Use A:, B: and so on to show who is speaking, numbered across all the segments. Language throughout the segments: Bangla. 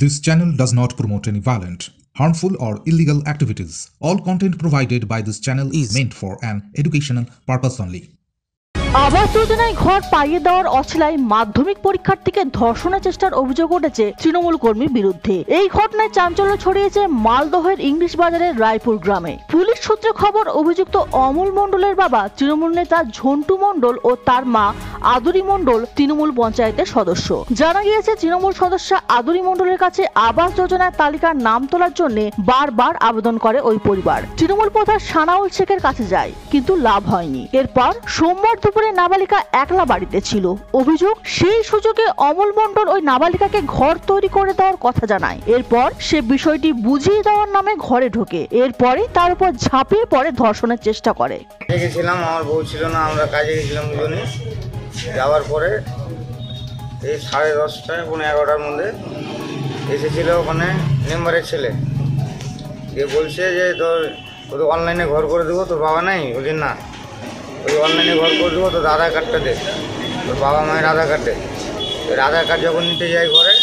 A: This channel does not promote any violent, harmful, or illegal activities. All content provided by this channel is meant for an educational purpose only.
B: আবাস যোজনায় ঘর পাইয়ে দেওয়ার অছিলায় মাধ্যমিক পরীক্ষার্থীকে ধর্ষণের চেষ্টার অভিযোগ উঠেছে তৃণমূল কর্মীর বিরুদ্ধে। এই ঘটনায় চাঞ্চল্য ছড়িয়েছে মালদহের ইংলিশ বাজারের রায়পুর গ্রামে। পুলিশ সূত্রে খবর, অভিযুক্ত অমল মণ্ডলের বাবা তৃণমূল নেতা ঝন্টু মণ্ডল ও তার মা আদুরি মণ্ডল তৃণমূল পঞ্চায়েতের সদস্য। জানা গিয়েছে, তৃণমূল সদস্য আদুরি মণ্ডলের কাছে আবাস যোজনার তালিকার নাম তোলার জন্য বারবার আবেদন করে ওই পরিবার। তৃণমূল প্রধান সানাউল শেখের কাছে যায়, কিন্তু লাভ হয়নি। এরপর সোমবার দুপুরে নাবালিকা একলা বাড়িতে ছিল। অভিযোগ, সেই সুযোগে অমল মণ্ডল ওই নাবালিকাকে ঘর তৈরি করে দেওয়ার কথা জানায়। এরপর সে বিষয়টি বুঝিয়ে দেওয়ার নামে ঘরে ঢোকে। এরপরে তার উপর ঝাঁপিয়ে পড়ে ধর্ষণের চেষ্টা করে।
C: গেছিলাম, আমার বউ ছিল না, আমরা কাজে গেছিলাম দুজনে। যাওয়ার পরে এই 10:30টায় 11টার মধ্যে এসেছিল ওখানে মেম্বারের ছেলে, যে বলছে যে তোর অনলাইনে ঘর করে দেবো, তোর বাবা নাই? বলি না, ওই অনলাইনে ঘর করে দেবো, তোর আধার কার্ডটা দে, তোর বাবা মায়ের আধার কার্ড দে। এর আধার কার্ড যখন নিতে যাই ঘরে,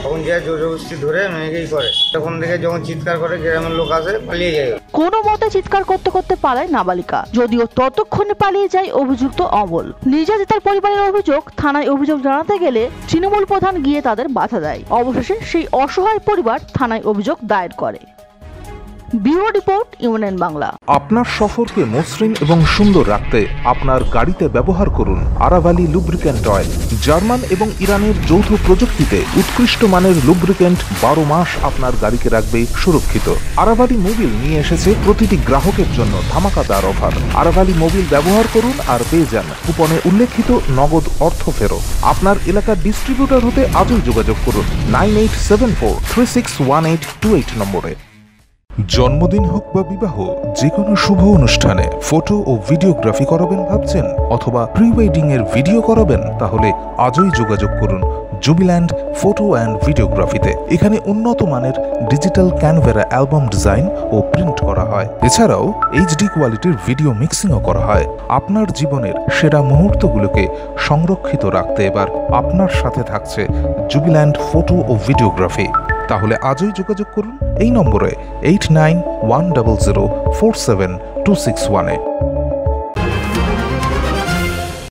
C: তখন যে জোরজবস্তি ধরে মেয়েকেই করে। তখন থেকে যখন চিৎকার করে, গ্রামের লোক আসে, পালিয়ে যায়।
B: কোনো মতে চিৎকার করতে করতে পালায় নাবালিকা, যদিও ততক্ষণে পালিয়ে যায় অভিযুক্ত অমল। নির্যাতিতার পরিবারের অভিযোগ, থানায় অভিযোগ জানাতে গেলে তৃণমূল প্রধান গিয়ে তাদের বাধা দেয়। অবশেষে সেই অসহায় পরিবার থানায় অভিযোগ দায়ের করে। Bureau report, UNN Bangla.
D: আপনার সফরকে মসৃণ এবং সুন্দর রাখতে আপনার গাড়িতে ব্যবহার করুন আরাভালি লুব্রিক্যান্ট অয়েল। জার্মান এবং ইরানের যৌথ প্রযুক্তিতে উৎকৃষ্ট মানের লুব্রিক্যান্ট 12 মাস আপনার গাড়িকে রাখবে সুরক্ষিত। আরাভালি মোবিল নিয়ে এসেছে প্রতিটি গ্রাহকের জন্য ধামাকাদার অফার। আরাভালি মোবিল ব্যবহার করুন আর পেয়ে যান কুপনে উল্লেখিত নগদ অর্থ ফেরত। আপনার এলাকার ডিস্ট্রিবিউটর হতে আজই যোগাযোগ করুন 9874361828 নম্বরে। জন্মদিন হোক বা বিবাহ, যে কোনো শুভ অনুষ্ঠানে ফটো ও ভিডিওগ্রাফি করাবেন ভাবছেন, অথবা প্রি ওয়েডিং এর ভিডিও করাবেন, তাহলে আজই যোগাযোগ করুন জুবিল্যান্ড ফটো অ্যান্ড ভিডিওগ্রাফিতে। এখানে উন্নত মানের ডিজিটাল ক্যানভেরা অ্যালবাম ডিজাইন ও প্রিন্ট করা হয়। এছাড়াও এইচডি কোয়ালিটির ভিডিও মিক্সিংও করা হয়। আপনার জীবনের সেরা মুহূর্তগুলোকে সংরক্ষিত রাখতে এবার আপনার সাথে থাকছে জুবিল্যান্ড ফটো ও ভিডিওগ্রাফি। তাহলে আজই যোগাযোগ করুন এই নম্বরে 8910047261-এ।